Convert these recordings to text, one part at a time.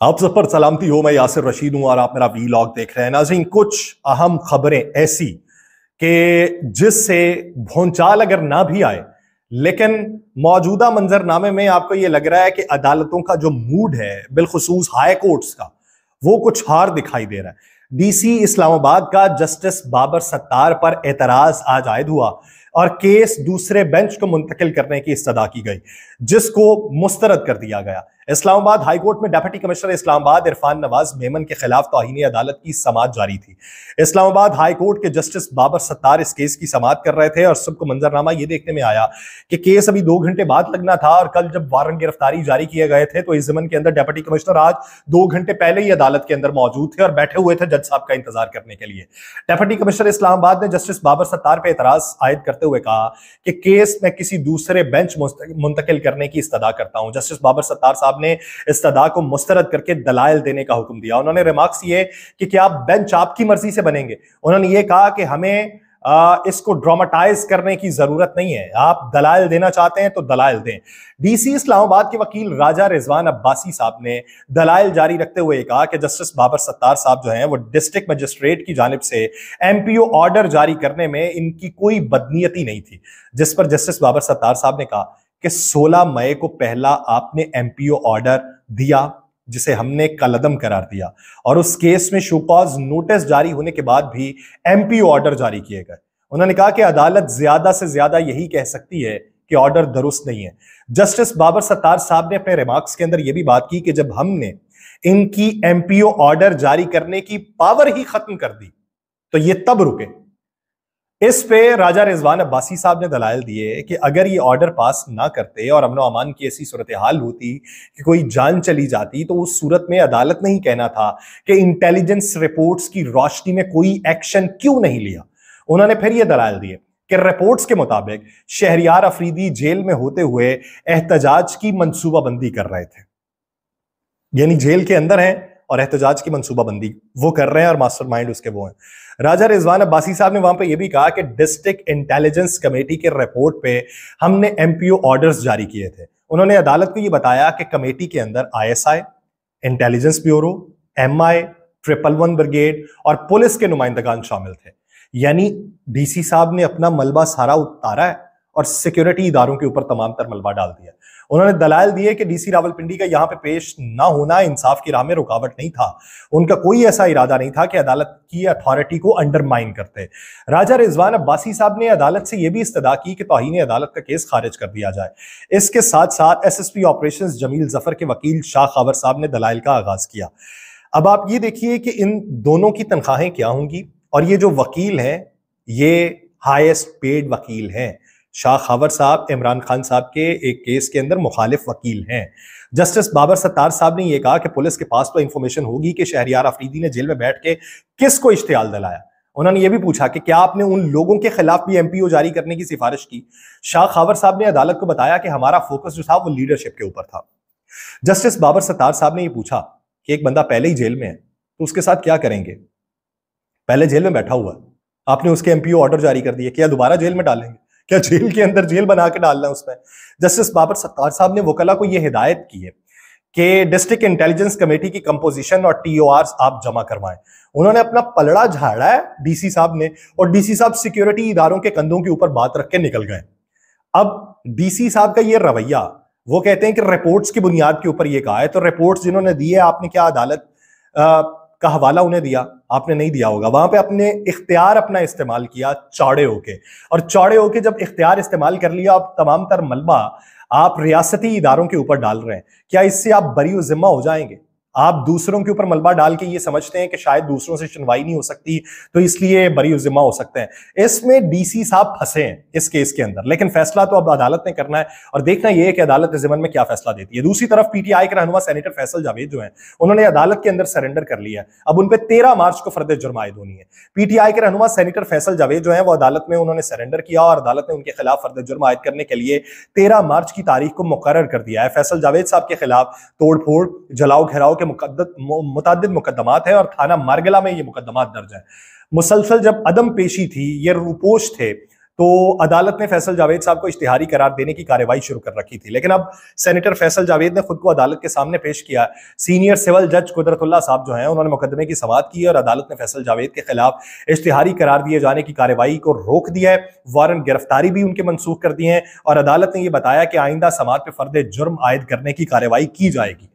आप सब पर सलामती हो। मैं यासिर रशीद हूं और आप मेरा वीलॉग देख रहे हैं। नाज़रीन, कुछ अहम खबरें ऐसी कि जिससे भौंचाल अगर ना भी आए, लेकिन मौजूदा मंजरनामे में आपको यह लग रहा है कि अदालतों का जो मूड है, बिलखुसूस हाई कोर्ट्स का, वो कुछ हार दिखाई दे रहा है। डीसी इस्लामाबाद का जस्टिस बाबर सत्तार पर एतराज आज आयद हुआ और केस दूसरे बेंच को मुंतकिल करने की इस्तदा की गई, जिसको मुस्तरद कर दिया गया। इस्लामाबाद हाईकोर्ट में डिप्टी कमिश्नर इस्लामाबाद इरफान नवाज मेमन के खिलाफ तौहीन अदालत की समाअत जारी थी। इस्लामाबाद हाईकोर्ट के जस्टिस बाबर सत्तार इस केस की समाअत कर रहे थे और सबको मंजरनामा यह देखने में आया कि केस अभी 2 घंटे बाद लगना था और कल जब वारंट गिरफ्तारी जारी किए गए थे तो इस जमन के अंदर डिप्टी कमिश्नर आज 2 घंटे पहले ही अदालत के अंदर मौजूद थे और बैठे हुए थे जज साहब का इंतजार करने के लिए। डिप्टी कमिश्नर इस्लामाबाद ने जस्टिस बाबर सत्तार पर एतराज आयद करते हुए कहा कि केस में किसी दूसरे बेंच मुंतकिल करने की इस्तदा करता हूं। जस्टिस बाबर सत्तार साहब ने इस्तदा को मुस्तरद करके दलाइल देने का हुक्म दिया। उन्होंने रिमार्क्स ये कि क्या बेंच आपकी मर्जी से बनेंगे। उन्होंने ये कहा कि हमें इसको ड्रामेटाइज करने की जरूरत नहीं है, आप दलाइल देना चाहते हैं तो दलाइल दें। डीसी इस्लामाबाद के वकील राजा रिजवान अब्बासी साहब ने दलाइल जारी रखते हुए कहा कि जस्टिस बाबर सत्तार साहब जो हैं वो डिस्ट्रिक्ट मजिस्ट्रेट की जानिब से एमपीओ ऑर्डर जारी करने में इनकी कोई बदनीयती नहीं थी, जिस पर जस्टिस बाबर सत्तार साहब ने कहा कि 16 मई को पहला आपने एमपीओ ऑर्डर दिया जिसे हमने कलअदम करार दिया और उस केस में शोकॉज नोटिस जारी होने के बाद भी एमपीओ ऑर्डर जारी किए गए। उन्होंने कहा कि अदालत ज्यादा से ज्यादा यही कह सकती है कि ऑर्डर दुरुस्त नहीं है। जस्टिस बाबर सत्तार साहब ने अपने रिमार्क्स के अंदर यह भी बात की कि जब हमने इनकी एमपीओ ऑर्डर जारी करने की पावर ही खत्म कर दी तो ये तब रुके। इस पे राजा रिजवान अब्बासी साहब ने दलाइल दिए कि अगर ये ऑर्डर पास ना करते और अमनो अमान की ऐसी सूरत हाल होती कि कोई जान चली जाती तो उस सूरत में अदालत ने ही कहना था कि इंटेलिजेंस रिपोर्ट्स की रोशनी में कोई एक्शन क्यों नहीं लिया। उन्होंने फिर ये दलाइल दिए कि रिपोर्ट्स के मुताबिक शहरियार अफरीदी जेल में होते हुए एहतजाज की मंसूबाबंदी कर रहे थे, यानी जेल के अंदर हैं और एहतजाज की मंसूबाबंदी वो कर रहे हैं और मास्टरमाइंड उसके वो हैं। राजा रिजवान अब्बासी साहब ने वहां पे ये भी कहा कि डिस्ट्रिक्ट इंटेलिजेंस कमेटी के रिपोर्ट पे हमने एमपीओ ऑर्डर्स जारी किए थे। उन्होंने अदालत को ये बताया कि कमेटी के अंदर ISI, intelligence bureau, MI, 111 brigade और पुलिस के नुमाइंदगान शामिल थे। यानी डीसी साहब ने अपना मलबा सारा उतारा है और सिक्योरिटी इदारों के ऊपर तमाम तर मलबा डाल दिया। उन्होंने दलाइल दिए कि डीसी रावलपिंडी का यहां पे पेश ना होना इंसाफ की राह में रुकावट नहीं था। उनका कोई ऐसा इरादा नहीं था कि अदालत की अथॉरिटी को अंडरमाइन करते। राजा रिजवान अब्बासी साहब ने अदालत से यह भी इस्तदा की कि तौहीन अदालत का केस खारिज कर दिया जाए। इसके साथ साथ एसएसपी ऑपरेशंस जमील जफर के वकील शाह खावर साहब ने दलाइल का आगाज किया। अब आप ये देखिए कि इन दोनों की तनख्वाहें क्या होंगी और ये जो वकील हैं ये हाईएस्ट पेड वकील हैं। शाह खावर साहब इमरान खान साहब के एक केस के अंदर मुखालिफ वकील हैं। जस्टिस बाबर सत्तार साहब ने यह कहा कि पुलिस के पास तो इंफॉर्मेशन होगी कि शहरियार अफरीदी ने जेल में बैठ के किसको इश्तियाल दिलाया। उन्होंने यह भी पूछा कि क्या आपने उन लोगों के खिलाफ भी एमपीओ जारी करने की सिफारिश की। शाह खावर साहब ने अदालत को बताया कि हमारा फोकस जो था वो लीडरशिप के ऊपर था। जस्टिस बाबर सत्तार साहब ने यह पूछा कि एक बंदा पहले ही जेल में है तो उसके साथ क्या करेंगे। पहले जेल में बैठा हुआ, आपने उसके एमपीओ ऑर्डर जारी कर दिए, क्या दोबारा जेल में डालेंगे? क्या जेल के अंदर जेल बना के डालना उसमें? जस्टिस बाबर सत्तार साहब ने वकला को यह हिदायत की है कि डिस्ट्रिक्ट इंटेलिजेंस कमेटी की कंपोजिशन और टीओआर आप जमा करवाएं। उन्होंने अपना पलड़ा झाड़ा है डीसी साहब ने और डीसी साहब सिक्योरिटी इदारों के कंधों के ऊपर बात रख के निकल गए। अब डीसी साहब का यह रवैया, वो कहते हैं कि रिपोर्ट्स की बुनियाद के ऊपर यह कहा है, तो रिपोर्ट्स जिन्होंने दी है आपने क्या अदालत का हवाला उन्हें दिया? आपने नहीं दिया होगा। वहां पे अपने इख्तियार अपना इस्तेमाल किया चौड़े होके, और चौड़े होके जब इख्तियार इस्तेमाल कर लिया अब तमाम तर मलबा आप रियासती इदारों के ऊपर डाल रहे हैं। क्या इससे आप बरी जिम्मा हो जाएंगे? आप दूसरों के ऊपर मलबा डाल के ये समझते हैं कि शायद दूसरों से सुनवाई नहीं हो सकती तो इसलिए बरी जिम्मा हो सकते हैं। इसमें डीसी साहब फंसे हैं इस केस के अंदर, लेकिन फैसला तो अब अदालत ने करना है और देखना यह है कि अदालत इस ज़िमन में क्या फैसला देती है। दूसरी तरफ पीटीआई के रहनुमा सेनेटर फैसल जावेद जो है उन्होंने अदालत के अंदर सरेंडर कर लिया है। अब उन पर 13 मार्च को फर्द जुर्म आयद होनी है। पीटीआई के रहनुमा सेनेटर फैसल जावेद जो है वो अदालत में उन्होंने सरेंडर किया और अदालत ने उनके खिलाफ फर्द जुर्म आयद करने के लिए 13 मार्च की तारीख को मुकर्रर कर दिया है। फैसल जावेद साहब के खिलाफ तोड़फोड़, जलाओ घेराव के मुतअद्दिद मुकदमात है और थाना मारगला में ये मुकदमात दर्ज है। मुसलसल जब अदम पेशी थी, ये रूपोश थे तो अदालत ने फैसल जावेद साहब को इश्तिहारी करार देने की कार्रवाई शुरू कर रखी थी, लेकिन अब सेनेटर फैसल जावेद ने खुद को अदालत के सामने पेश किया। सीनियर सिविल जज कुदरतुल्लाह साहब जो हैं उन्होंने मुकदमे की समाअत की और अदालत ने फैसल जावेद के खिलाफ इश्तिहारी करार दिए जाने की कार्रवाई को रोक दिया है। वारंट गिरफ्तारी भी उनके मनसूख कर दिए हैं और अदालत ने यह बताया कि आइंदा समाअत पे फर्द जुर्म आयद करने की कार्रवाई की जाएगी।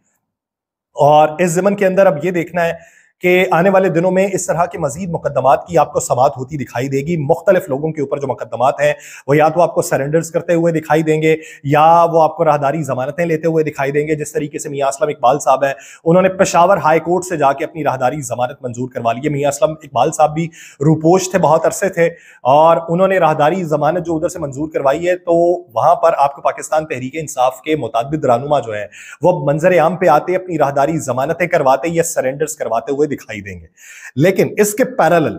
और इस ज़मन के अंदर अब यह देखना है कि आने वाले दिनों में इस तरह के मजीद मुकदमात की आपको समाअत होती दिखाई देगी। मुख्तलिफ लोगों के ऊपर जो मुकदमात हैं वो या तो आपको सरेंडर्स करते हुए दिखाई देंगे या वो आपको राहदारी जमानतें लेते हुए दिखाई देंगे। जिस तरीके से मियां असलम इकबाल साहब हैं, उन्होंने पेशावर हाई कोर्ट से जाके अपनी राहदारी जमानत मंजूर करवा ली है। मियां असलम इकबाल साहब भी रूपोश थे, बहुत अरसे थे, और उन्होंने राहदारी जमानत जो उधर से मंजूर करवाई है, तो वहां पर आपको पाकिस्तान तहरीक इंसाफ के मुताबिद रहनुमा जो है वो मंजर आम पे आते अपनी राहदारी जमानतें करवाते या सरेंडर्स करवाते हुए दिखाई देंगे। लेकिन इसके पैरेलल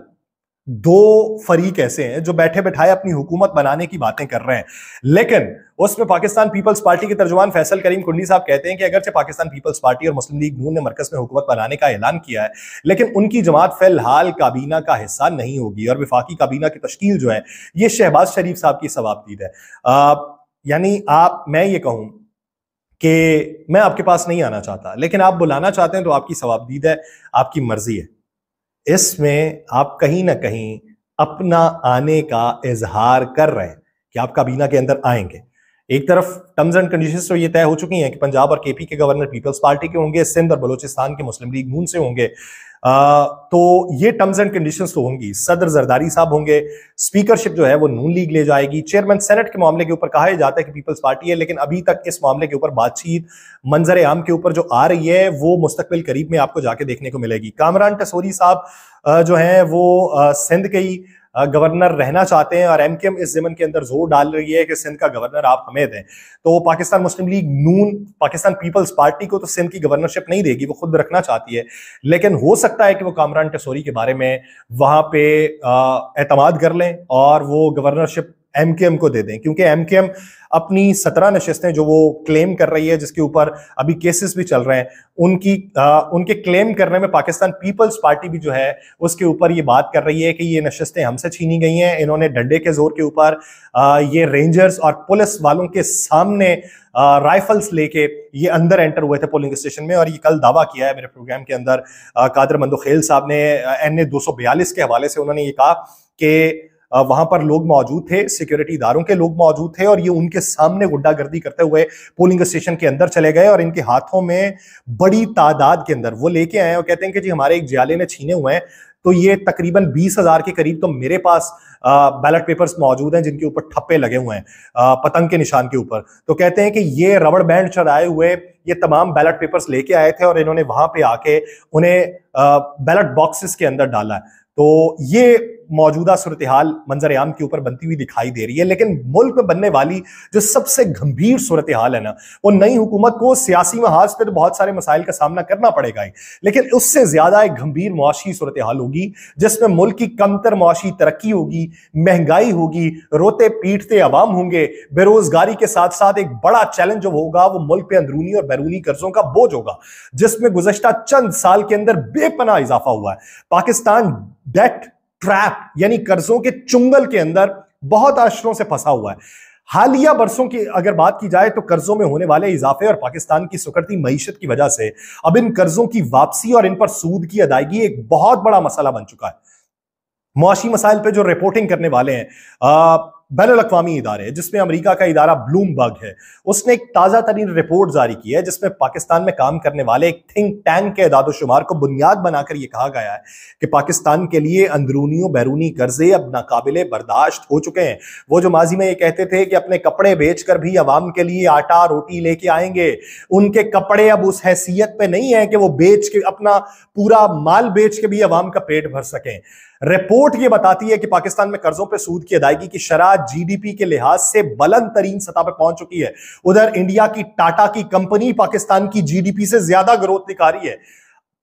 दो फरीक ऐसे हैं जो बैठे बैठाए अपनी हुकूमत बनाने की बातें कर रहे हैं, लेकिन उसमें पाकिस्तान पीपल्स पार्टी के तर्जुमान फैसल करीम कुंडी साहब कहते हैं कि अगरचे पाकिस्तान पीपल्स पार्टी और मुस्लिम लीग नून ने मरकज में हुकूमत बनाने का ऐलान किया है, लेकिन उनकी जमात फिलहाल काबीना का हिस्सा नहीं होगी और विफाकी काबीना की तश्कील जो है ये शहबाज शरीफ साहब की सवाबदीद है। यानी मैं ये कहूं कि मैं आपके पास नहीं आना चाहता, लेकिन आप बुलाना चाहते हैं तो आपकी सवाबदीद है, आपकी मर्जी है। इसमें आप कहीं ना कहीं अपना आने का इजहार कर रहे हैं कि आप काबीना के अंदर आएंगे। एक तरफ टर्म्स एंड कंडीशंस तो ये तय हो चुकी हैं कि पंजाब और केपी के गवर्नर पीपल्स पार्टी के होंगे, सिंध और बलूचिस्तान के मुस्लिम लीग नून से होंगे। तो ये टर्म्स एंड कंडीशंस तो होंगी। सदर जरदारी साहब होंगे, स्पीकरशिप जो है वो नून लीग ले जाएगी। चेयरमैन सेनेट के मामले के ऊपर कहा जाता है कि पीपल्स पार्टी है, लेकिन अभी तक इस मामले के ऊपर बातचीत मंजर आम के ऊपर जो आ रही है वो मुस्तकबिल करीब में आपको जाके देखने को मिलेगी। कामरान टसोरी साहब जो हैं वो सिंध के ही गवर्नर रहना चाहते हैं और एमकेएम इस ज़मन के अंदर जोर डाल रही है कि सिंध का गवर्नर आप हमें दें। तो पाकिस्तान मुस्लिम लीग नून पाकिस्तान पीपल्स पार्टी को तो सिंध की गवर्नरशिप नहीं देगी, वो खुद रखना चाहती है, लेकिन हो सकता है कि वो कामरान टसोरी के बारे में वहां पे एतमाद कर लें और वो गवर्नरशिप एमकेएम को दे दें, क्योंकि एमकेएम अपनी 17 नशिस्तें जो वो क्लेम कर रही है, जिसके ऊपर अभी केसेस भी चल रहे हैं, उनके क्लेम करने में पाकिस्तान पीपल्स पार्टी भी जो है उसके ऊपर ये बात कर रही है कि ये नशिस्तें हमसे छीनी गई हैं। इन्होंने डंडे के जोर के ऊपर ये रेंजर्स और पुलिस वालों के सामने राइफल्स लेके ये अंदर एंटर हुए थे पोलिंग स्टेशन में, और ये कल दावा किया है मेरे प्रोग्राम के अंदर कादर मंदोखेल साहब ने NA 242 के हवाले से। उन्होंने ये कहा कि वहां पर लोग मौजूद थे, सिक्योरिटी इदारों के लोग मौजूद थे, और ये उनके सामने गुंडागर्दी करते हुए पोलिंग स्टेशन के अंदर चले गए और इनके हाथों में बड़ी तादाद के अंदर वो लेके आए और कहते हैं कि जी हमारे एक जियाले ने छीने हुए हैं। तो ये तकरीबन 20,000 के करीब तो मेरे पास बैलेट पेपर्स मौजूद हैं जिनके ऊपर ठप्पे लगे हुए हैं पतंग के निशान के ऊपर। तो कहते हैं कि ये रबड़ बैंड चढ़ाए हुए ये तमाम बैलेट पेपर्स लेके आए थे और इन्होंने वहां पे आके उन्हें बैलेट बॉक्सेस के अंदर डाला है। तो ये मौजूदा सूरत हाल मंजर आम के ऊपर बनती हुई दिखाई दे रही है, लेकिन मुल्क में बनने वाली जो सबसे गंभीर सूरत हाल है ना, वो नई हुकूमत को सियासी महाज पे तो बहुत सारे मसाइल का सामना करना पड़ेगा ही, लेकिन उससे ज्यादा एक गंभीर मुआशी सूरत हाल होगी जिसमें मुल्क की कमतर मुआशी तरक्की होगी, महंगाई होगी, रोते पीटते अवाम होंगे, बेरोजगारी के साथ साथ एक बड़ा चैलेंज जो होगा वो मुल्क पे अंदरूनी और बैरूनी कर्जों का बोझ होगा, जिसमें गुज़श्ता चंद साल के अंदर बेपनाह इजाफा हुआ है। पाकिस्तान डेट ट्रैप यानी कर्जों के चुंगल के अंदर बहुत अशरों से फंसा हुआ है। हालिया बरसों की अगर बात की जाए तो कर्जों में होने वाले इजाफे और पाकिस्तान की सुकड़ती मईशत की वजह से अब इन कर्जों की वापसी और इन पर सूद की अदायगी एक बहुत बड़ा मसला बन चुका है। मुआशी मसाइल पे जो रिपोर्टिंग करने वाले हैं बैनुल अक़वामी इदारे, जिसमें अमेरिका का इदारा ब्लूमबर्ग है, उसने एक ताज़ा तरीन रिपोर्ट जारी की है जिसमें पाकिस्तान में काम करने वाले एक थिंक टैंक के एदाद-ओ-शुमार को बुनियाद बनाकर यह कहा गया है कि पाकिस्तान के लिए अंदरूनी और बैरूनी कर्जे अब नाकाबिले बर्दाश्त हो चुके हैं। वो जो माजी में ये कहते थे कि अपने कपड़े बेचकर भी अवाम के लिए आटा रोटी लेके आएंगे, उनके कपड़े अब उस हैसियत पे नहीं है कि वो बेच के अपना पूरा माल बेच के भी अवाम का पेट भर सकें। रिपोर्ट ये बताती है कि पाकिस्तान में कर्जों पे सूद की अदायगी की शरह जीडीपी के लिहाज से बुलंद तरीन सतह पे पहुंच चुकी है। उधर इंडिया की टाटा की कंपनी पाकिस्तान की जीडीपी से ज्यादा ग्रोथ दिखा रही है।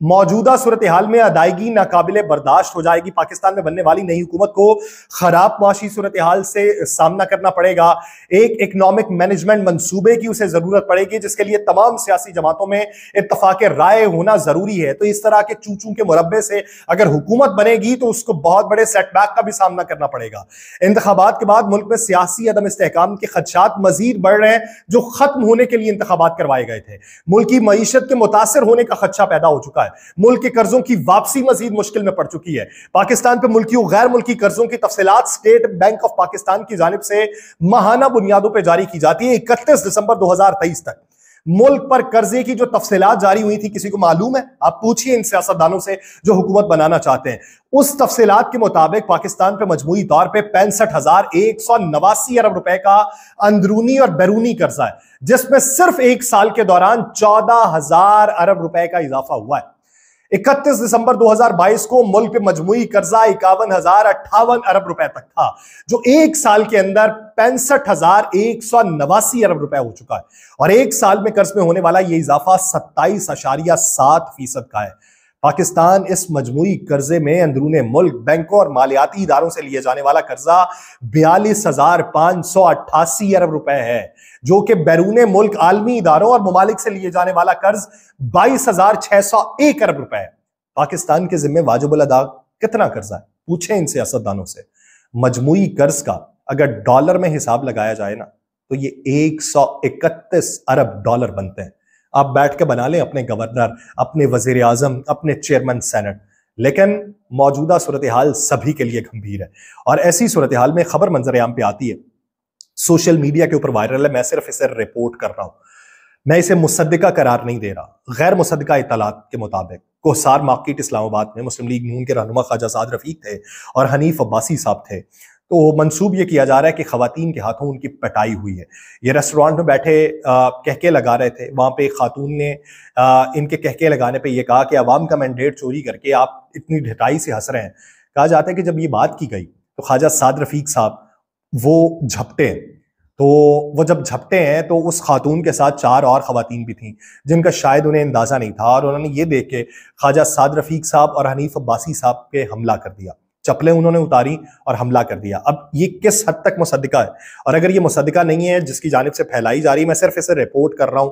मौजूदा सूरत हाल में अदायगी नाकाबिले बर्दाश्त हो जाएगी। पाकिस्तान में बनने वाली नई हुकूमत को खराब माशी सूरत हाल से सामना करना पड़ेगा। एक इकनॉमिक मैनेजमेंट मंसूबे की उसे जरूरत पड़ेगी, जिसके लिए तमाम सियासी जमातों में इत्तफाक राय होना जरूरी है। तो इस तरह के चूचू के मुरब्बे से अगर हुकूमत बनेगी तो उसको बहुत बड़े सेटबैक का भी सामना करना पड़ेगा। इंतखाबात के बाद मुल्क में सियासी अदम इस्तेहकाम के खदशात मजीद बढ़ रहे हैं, जो खत्म होने के लिए इंतखाबात करवाए गए थे। मुल्क की मईशत के मुतासर होने का खदशा पैदा हो चुका है। मुल्क के कर्जों की वापसी मजीद मुश्किल में पड़ चुकी है। पाकिस्तान पर मुल्की और गैर मुल्की कर्जों की तफसीलात स्टेट बैंक ऑफ पाकिस्तान की जानिब से माहाना बुनियादों पर जारी की जाती है। 31 दिसंबर 2023 तक मुल्क पर कर्जे की जो तफसीलात जारी हुई थी, किसी को मालूम है? आप पूछिए इन सियासतदानों से जो हुकूमत बनाना चाहते हैं। उस तफसीलात के मुताबिक पाकिस्तान पे मजमूई तौर पे 65,189 अरब रुपए का अंदरूनी और बैरूनी कर्जा है, जिसमें सिर्फ एक साल के दौरान 14,000 अरब रुपए का इजाफा हुआ है। 31 दिसंबर 2022 को मुल्क पे मजमूई कर्जा 51,058 अरब रुपए तक था, जो एक साल के अंदर 65,189 अरब रुपए हो चुका है। और एक साल में कर्ज में होने वाला यह इजाफा 27.7% का है। पाकिस्तान इस मजमूई कर्जे में अंदरूने मुल्क बैंकों और मालियाती इदारों से लिए जाने वाला कर्जा 42,588 अरब रुपए है, जो कि बैरूने मुल्क आलमी इदारों और ममालिक से लिए जाने वाला कर्ज 22,601 अरब रुपए है। पाकिस्तान के जिम्मे वाजिबुल अदा कितना कर्जा है? पूछे इन सियासतदानों से। मजमूई कर्ज का अगर डॉलर में हिसाब लगाया जाए ना, तो ये 131 अरब डॉलर बनते हैं। आप बैठ के बना लें अपने गवर्नर, अपने वजीर आजम, अपने चेयरमैन सेनेट। लेकिन मौजूदा सूरत हाल सभी के लिए गंभीर है, और ऐसी सूरत हाल में खबर मंजर आम पे आती है, सोशल मीडिया के ऊपर वायरल है। मैं सिर्फ इसे रिपोर्ट कर रहा हूं, मैं इसे मुसद्दिका करार नहीं दे रहा। गैर मुसद्दिका इत्तलात के मुताबिक कोसार मार्केट इस्लामाबाद में मुस्लिम लीग नून के रहनुमा ख्वाजा साद रफीक थे और हनीफ अब्बासी साहब थे। तो मंसूब ये किया जा रहा है कि खवातीन के हाथों उनकी पिटाई हुई है। ये रेस्टोरेंट में बैठे कहके लगा रहे थे। वहां पे एक खातून ने इनके कहके लगाने पे ये कहा कि अवाम का मैंडेट चोरी करके आप इतनी ढिठाई से हंस रहे हैं। कहा जाता है कि जब ये बात की गई तो ख्वाजा साद रफीक साहब वो झपटे हैं। तो वो जब झपटे हैं तो उस खातून के साथ 4 और खवातीन भी थीं, जिनका शायद उन्हें अंदाजा नहीं था, और उन्होंने ये देख के ख्वाजा साद रफीक साहब और हनीफ अब्बासी साहब पे हमला कर दिया। चप्पलें उन्होंने उतारी और हमला कर दिया। अब ये किस हद तक मुसद्दिका है, और अगर ये मुसद्दिका नहीं है जिसकी जानिब से फैलाई जा रही, मैं सिर्फ इसे रिपोर्ट कर रहा हूं,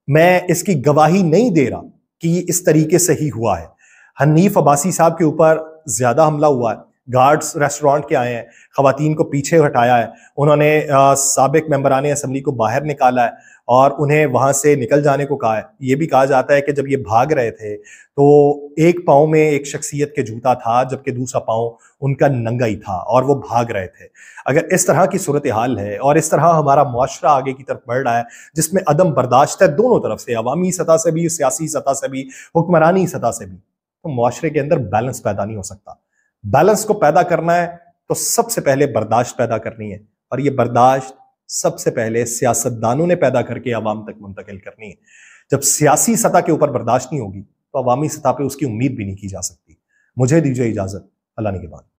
मैं इसकी गवाही नहीं दे रहा कि ये इस तरीके से ही हुआ है। हनीफ अब्बासी साहब के ऊपर ज्यादा हमला हुआ है। गार्ड्स रेस्टोरेंट के आए हैं, खवातीन को पीछे हटाया है, उन्होंने साबिक मेंबरान असम्बली को बाहर निकाला है और उन्हें वहां से निकल जाने को कहा है। यह भी कहा जाता है कि जब ये भाग रहे थे तो एक पाँव में एक शख्सियत के जूता था, जबकि दूसरा पाँव उनका नंगा ही था, और वो भाग रहे थे। अगर इस तरह की सूरत हाल है और इस तरह हमारा मुआशरा आगे की तरफ बढ़ रहा है, जिसमें अदम बर्दाश्त है दोनों तरफ से, अवामी सतह से भी, सियासी सतह से भी, हुक्मरानी सतह से भी, तो मुआशरे के अंदर बैलेंस पैदा नहीं हो सकता। बैलेंस को पैदा करना है तो सबसे पहले बर्दाश्त पैदा करनी है, और ये बर्दाश्त सबसे पहले सियासतदानों ने पैदा करके अवाम तक मुंतकिल करनी है। जब सियासी सतह के ऊपर बर्दाश्त नहीं होगी तो अवामी सतह पे उसकी उम्मीद भी नहीं की जा सकती। मुझे दीजिए इजाजत, अल्लाह ने के बाद।